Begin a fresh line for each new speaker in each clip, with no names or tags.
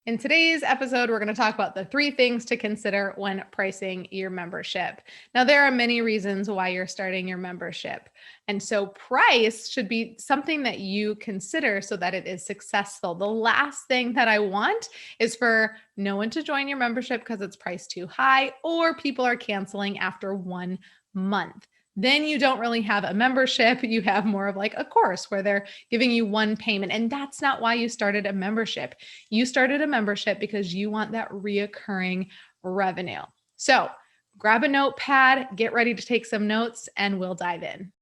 In today's episode, we're going to talk about the 3 things to consider when pricing your membership. Now, there are many reasons why you're starting your membership. And so, price should be something that you consider so that it is successful. The last thing that I want is for no one to join your membership because it's priced too high or people are canceling after 1 month. Then you don't really have a membership. You have more of like a course where they're giving you one payment. And that's not why you started a membership. You started a membership because you want that reoccurring revenue. So grab a notepad, get ready to take some notes, and we'll dive in.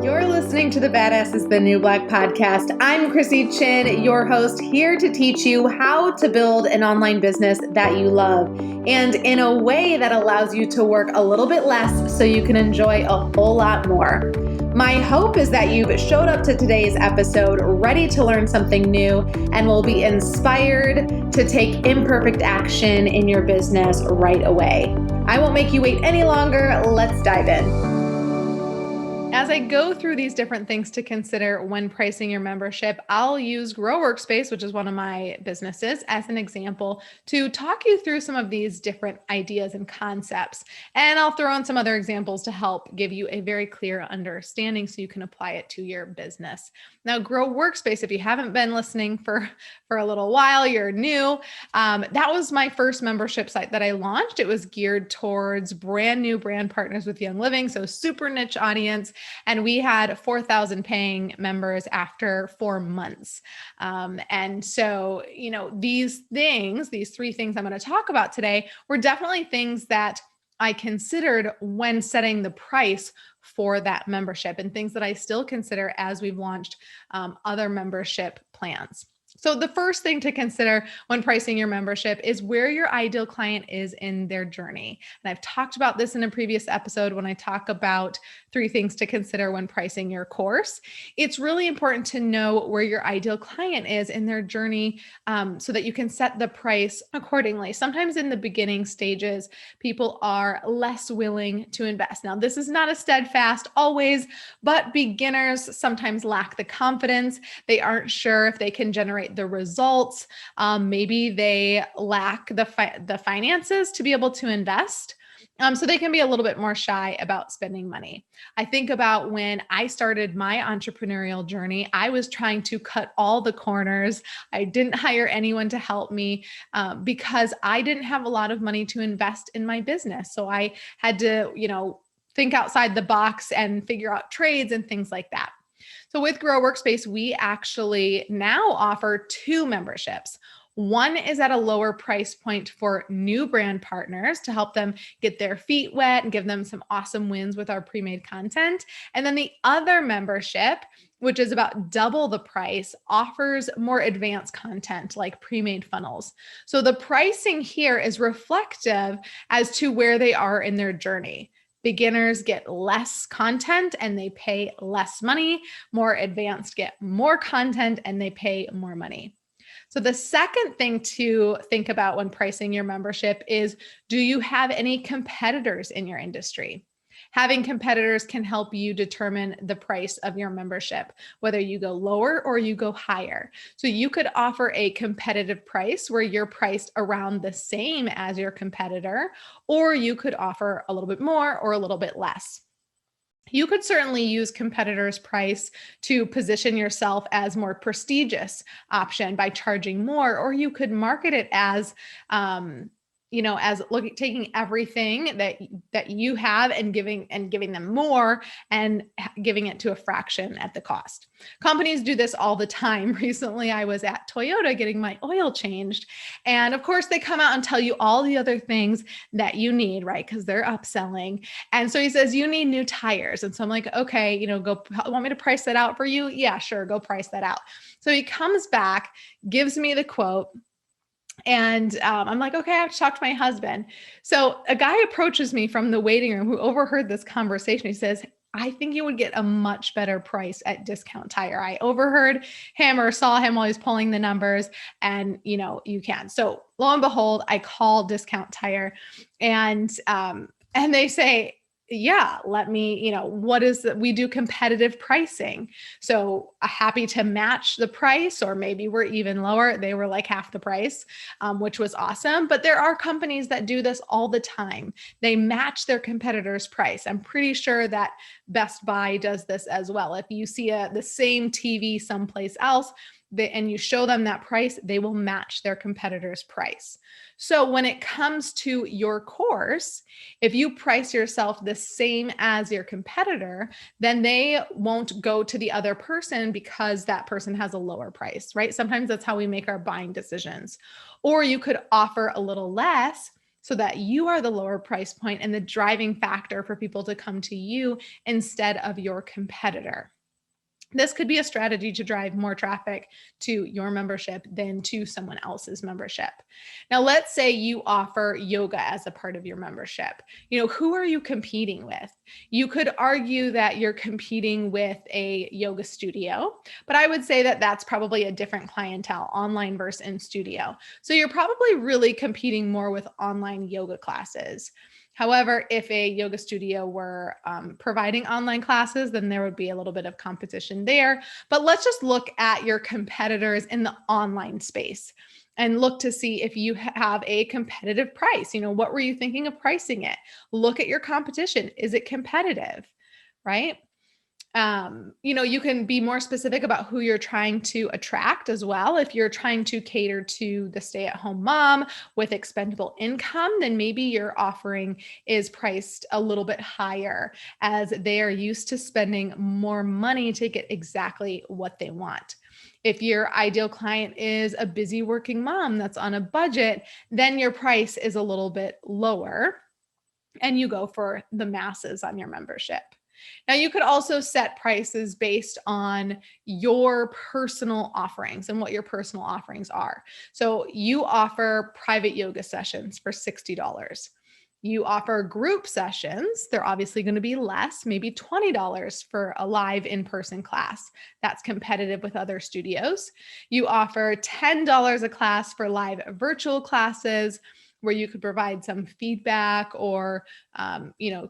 You're listening to the Badass is the New Black podcast. I'm Chrissy Chin, your host, here to teach you how to build an online business that you love and in a way that allows you to work a little bit less so you can enjoy a whole lot more. My hope is that you've showed up to today's episode ready to learn something new and will be inspired to take imperfect action in your business right away. I won't make you wait any longer. Let's dive in. As I go through these different things to consider when pricing your membership, I'll use Grow Workspace, which is one of my businesses, as an example to talk you through some of these different ideas and concepts. And I'll throw in some other examples to help give you a very clear understanding so you can apply it to your business. Now, Grow Workspace, if you haven't been listening for a little while, you're new, that was my first membership site that I launched. It was geared towards brand new brand partners with Young Living, so super niche audience. And we had 4,000 paying members after 4 months. And so, these 3 things I'm going to talk about today were definitely things that I considered when setting the price for that membership and things that I still consider as we've launched other membership plans. So the first thing to consider when pricing your membership is where your ideal client is in their journey. And I've talked about this in a previous episode when I talk about 3 things to consider when pricing your course. It's really important to know where your ideal client is in their journey so that you can set the price accordingly. Sometimes in the beginning stages, people are less willing to invest. Now, this is not a steadfast always, but beginners sometimes lack the confidence. They aren't sure if they can generate the results. Maybe they lack the finances to be able to invest. So they can be a little bit more shy about spending money. I think about when I started my entrepreneurial journey, I was trying to cut all the corners. I didn't hire anyone to help me because I didn't have a lot of money to invest in my business. So I had to, think outside the box and figure out trades and things like that. So with Grow Workspace, we actually now offer 2 memberships. One is at a lower price point for new brand partners to help them get their feet wet and give them some awesome wins with our pre-made content. And then the other membership, which is about double the price, offers more advanced content like pre-made funnels. So the pricing here is reflective as to where they are in their journey. Beginners get less content and they pay less money. More advanced get more content and they pay more money. So the second thing to think about when pricing your membership is, do you have any competitors in your industry? Having competitors can help you determine the price of your membership, whether you go lower or you go higher. So you could offer a competitive price where you're priced around the same as your competitor, or you could offer a little bit more or a little bit less. You could certainly use competitors' price to position yourself as more prestigious option by charging more, or you could market it as taking everything that you have and giving them more and giving it to a fraction at the cost. Companies do this all the time. Recently, I was at Toyota getting my oil changed. And of course, they come out and tell you all the other things that you need, right? Because they're upselling. And so he says, you need new tires. And so I'm like, okay, want me to price that out for you? Yeah, sure. Go price that out. So he comes back, gives me the quote. And I'm like, okay, I have to talk to my husband. So a guy approaches me from the waiting room who overheard this conversation. He says, I think you would get a much better price at Discount Tire. I overheard him or saw him while he's pulling the numbers and, you can. So lo and behold, I call Discount Tire and they say, yeah, let me, we do competitive pricing. So happy to match the price, or maybe we're even lower. They were like half the price, which was awesome. But there are companies that do this all the time. They match their competitor's price. I'm pretty sure that Best Buy does this as well. If you see the same TV someplace else, and you show them that price, they will match their competitor's price. So when it comes to your course, if you price yourself the same as your competitor, then they won't go to the other person because that person has a lower price, right? Sometimes that's how we make our buying decisions. Or you could offer a little less so that you are the lower price point and the driving factor for people to come to you instead of your competitor. This could be a strategy to drive more traffic to your membership than to someone else's membership. Now, let's say you offer yoga as a part of your membership. Who are you competing with? You could argue that you're competing with a yoga studio, but I would say that that's probably a different clientele, online versus in studio. So you're probably really competing more with online yoga classes. However, if a yoga studio were providing online classes, then there would be a little bit of competition there. But let's just look at your competitors in the online space and look to see if you have a competitive price. What were you thinking of pricing it? Look at your competition. Is it competitive, right? You can be more specific about who you're trying to attract as well. If you're trying to cater to the stay-at-home mom with expendable income, then maybe your offering is priced a little bit higher as they are used to spending more money to get exactly what they want. If your ideal client is a busy working mom that's on a budget, then your price is a little bit lower and you go for the masses on your membership. Now, you could also set prices based on your personal offerings and what your personal offerings are. So you offer private yoga sessions for $60. You offer group sessions. They're obviously going to be less, maybe $20 for a live in-person class. That's competitive with other studios. You offer $10 a class for live virtual classes, where you could provide some feedback or,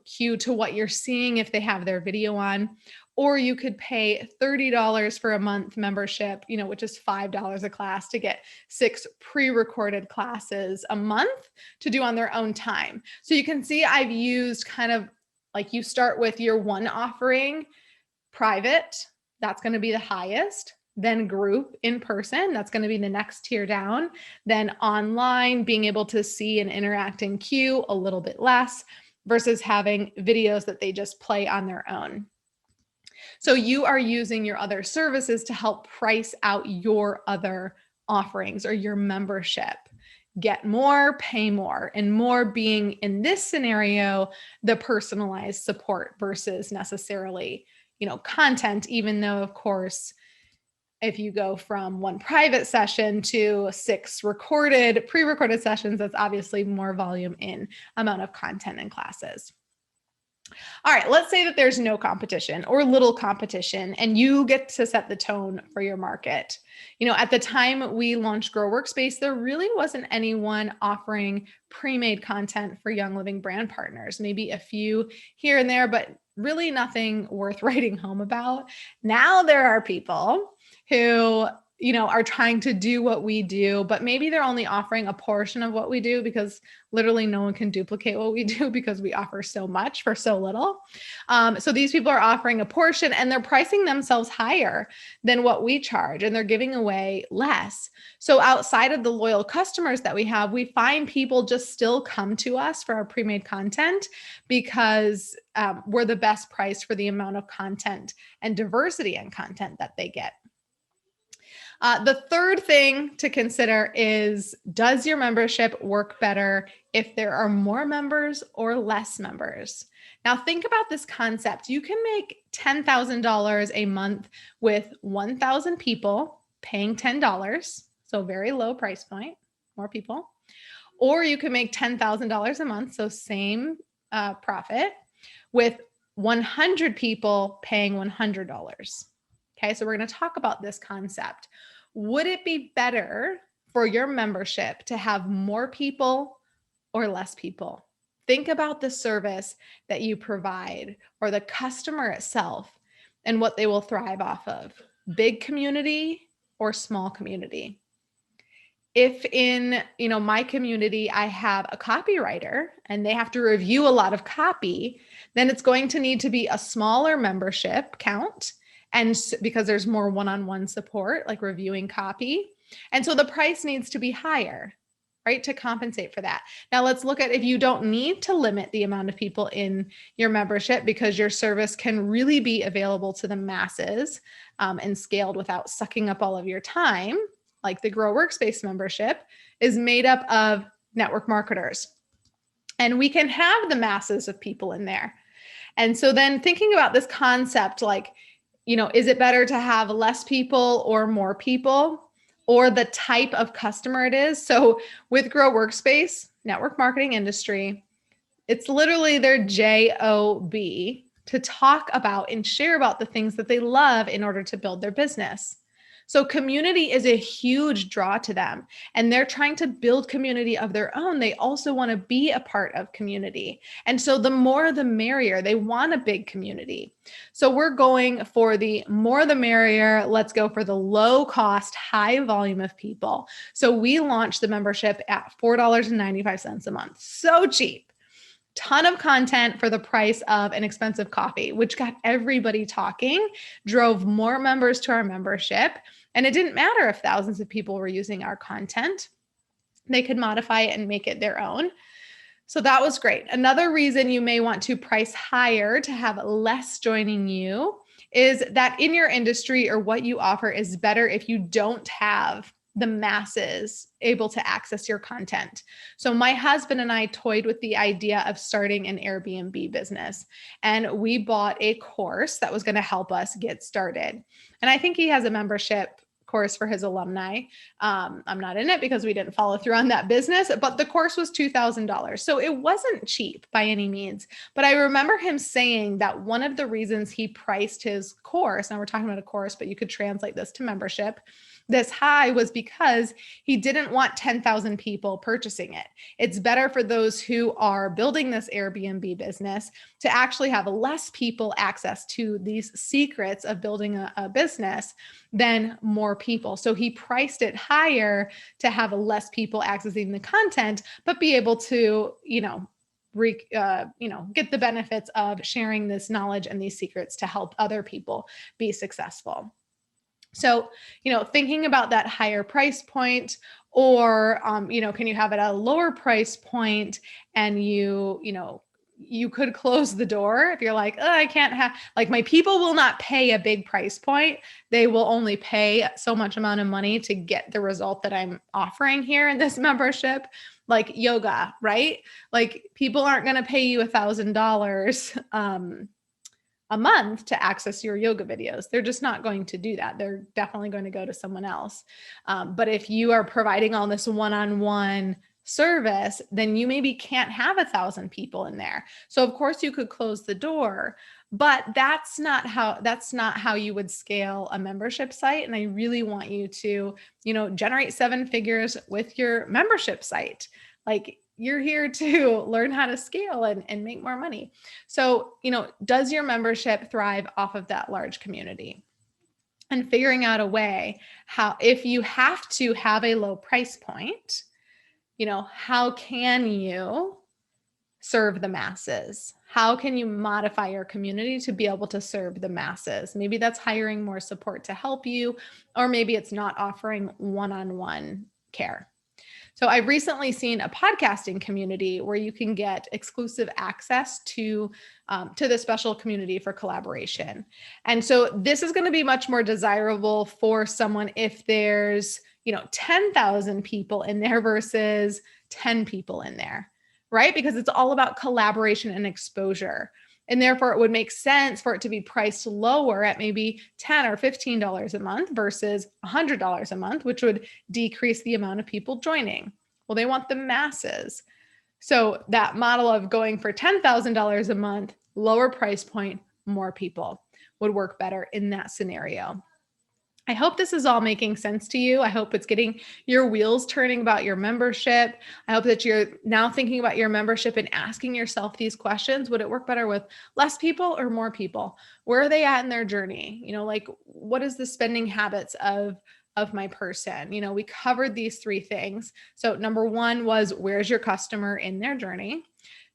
cue to what you're seeing if they have their video on. Or you could pay $30 for a month membership, which is $5 a class to get 6 pre-recorded classes a month to do on their own time. So you can see I've used kind of like, you start with your one offering, private, that's going to be the highest. Then group in person, that's going to be the next tier down. Then online, being able to see and interact in queue, a little bit less, versus having videos that they just play on their own. So you are using your other services to help price out your other offerings or your membership. Get more, pay more, and more being, in this scenario, the personalized support versus necessarily, content, even though, of course, if you go from one private session to 6 pre-recorded sessions, that's obviously more volume in amount of content and classes. All right, let's say that there's no competition or little competition, and you get to set the tone for your market. At the time we launched Grow Workspace, there really wasn't anyone offering pre-made content for Young Living brand partners, maybe a few here and there, but really nothing worth writing home about. Now there are people who are trying to do what we do, but maybe they're only offering a portion of what we do, because literally no one can duplicate what we do because we offer so much for so little. So these people are offering a portion and they're pricing themselves higher than what we charge, and they're giving away less. So outside of the loyal customers that we have, we find people just still come to us for our pre-made content because we're the best price for the amount of content and diversity in content that they get. The third thing to consider is, does your membership work better if there are more members or less members? Now, think about this concept. You can make $10,000 a month with 1,000 people paying $10, so very low price point, more people. Or you can make $10,000 a month, so same profit, with 100 people paying $100. Okay, so we're going to talk about this concept. Would it be better for your membership to have more people or less people? Think about the service that you provide or the customer itself and what they will thrive off of. Big community or small community. If in, my community, I have a copywriter and they have to review a lot of copy, then it's going to need to be a smaller membership count. And because there's more one-on-one support, like reviewing copy. And so the price needs to be higher, right? To compensate for that. Now let's look at if you don't need to limit the amount of people in your membership because your service can really be available to the masses and scaled without sucking up all of your time. Like the Grow Workspace membership is made up of network marketers. And we can have the masses of people in there. And so then thinking about this concept, like, is it better to have less people or more people or the type of customer it is? So with Grow Workspace, network marketing industry, it's literally their job to talk about and share about the things that they love in order to build their business. So community is a huge draw to them, and they're trying to build community of their own. They also want to be a part of community. And so the more the merrier. They want a big community. So we're going for the more the merrier. Let's go for the low cost, high volume of people. So we launched the membership at $4.95 a month. So cheap. Ton of content for the price of an expensive coffee, which got everybody talking, drove more members to our membership. And it didn't matter if thousands of people were using our content. They could modify it and make it their own. So that was great. Another reason you may want to price higher to have less joining you is that in your industry or what you offer is better if you don't have the masses able to access your content. So my husband and I toyed with the idea of starting an Airbnb business, and we bought a course that was going to help us get started. And I think he has a membership course for his alumni. I'm not in it because we didn't follow through on that business, but the course was $2,000. So it wasn't cheap by any means. But I remember him saying that one of the reasons he priced his course, now we're talking about a course, but you could translate this to membership, this high was because he didn't want 10,000 people purchasing it. It's better for those who are building this Airbnb business to actually have less people access to these secrets of building a business than more people. So he priced it higher to have less people accessing the content, but be able to, get the benefits of sharing this knowledge and these secrets to help other people be successful. So, thinking about that higher price point, or, can you have it at a lower price point and you could close the door if you're like, oh, I can't have, like, my people will not pay a big price point. They will only pay so much amount of money to get the result that I'm offering here in this membership, like yoga, right? Like people aren't going to pay you $1,000 a month to access your yoga videos. They're just not going to do that. They're definitely going to go to someone else. But if you are providing all this one-on-one service, then you maybe can't have 1,000 people in there. So of course you could close the door, but that's not how you would scale a membership site. And I really want you to, generate 7 figures with your membership site. Like, you're here to learn how to scale and make more money. So, does your membership thrive off of that large community? And figuring out a way how, if you have to have a low price point, how can you serve the masses? How can you modify your community to be able to serve the masses? Maybe that's hiring more support to help you, or maybe it's not offering one-on-one care. So I've recently seen a podcasting community where you can get exclusive access to the special community for collaboration. And so this is going to be much more desirable for someone if there's, 10,000 people in there versus 10 people in there, right? Because it's all about collaboration and exposure. And therefore, it would make sense for it to be priced lower at maybe $10 or $15 a month versus $100 a month, which would decrease the amount of people joining. Well, they want the masses. So that model of going for $10,000 a month, lower price point, more people would work better in that scenario. I hope this is all making sense to you. I hope it's getting your wheels turning about your membership. I hope that you're now thinking about your membership and asking yourself these questions. Would it work better with less people or more people? Where are they at in their journey? Like what is the spending habits of my person? We covered these three things. So number one was, where's your customer in their journey?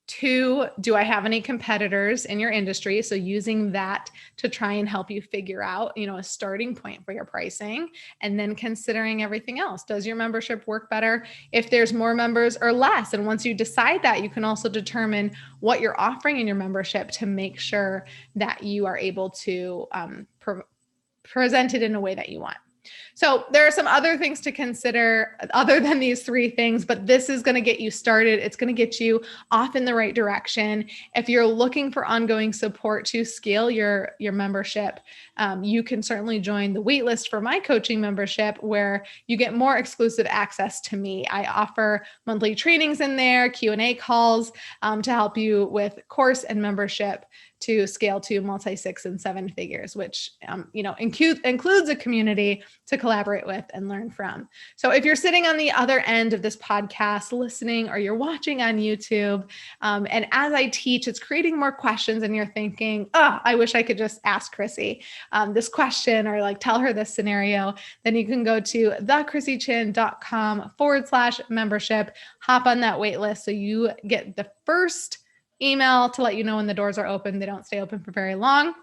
Two, do I have any competitors in your industry? So using that to try and help you figure out, a starting point for your pricing, and then considering everything else. Does your membership work better if there's more members or less? And once you decide that, you can also determine what you're offering in your membership to make sure that you are able to present it in a way that you want. So there are some other things to consider other than these three things, but this is going to get you started. It's going to get you off in the right direction. If you're looking for ongoing support to scale your membership, you can certainly join the waitlist for my coaching membership, where you get more exclusive access to me. I offer monthly trainings in there, Q&A calls to help you with course and membership to scale to multi 6 and 7 figures, which, includes a community to collaborate with and learn from. So if you're sitting on the other end of this podcast listening, or you're watching on YouTube, and as I teach, it's creating more questions and you're thinking, oh, I wish I could just ask Chrissy this question, or tell her this scenario, then you can go to thechrissychin.com/membership, hop on that wait list so you get the first email to let you know when the doors are open. They don't stay open for very long.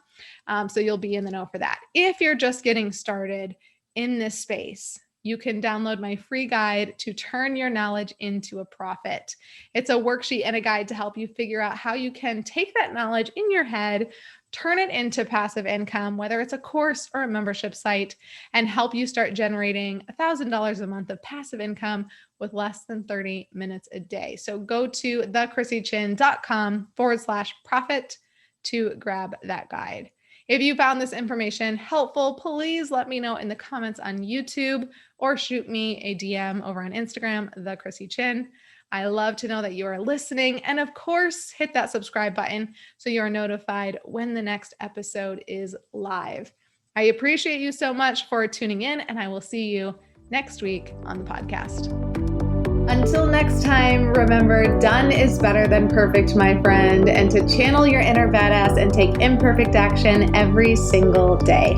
So you'll be in the know for that. If you're just getting started in this space, you can download my free guide to turn your knowledge into a profit. It's a worksheet and a guide to help you figure out how you can take that knowledge in your head, turn it into passive income, whether it's a course or a membership site, and help you start generating $1,000 a month of passive income with less than 30 minutes a day. So go to thechrissychin.com/profit to grab that guide. If you found this information helpful, please let me know in the comments on YouTube, or shoot me a DM over on Instagram, thechrissychin. I love to know that you are listening. And of course, hit that subscribe button so you are notified when the next episode is live. I appreciate you so much for tuning in, and I will see you next week on the podcast. Until next time, remember, done is better than perfect, my friend, and to channel your inner badass and take imperfect action every single day.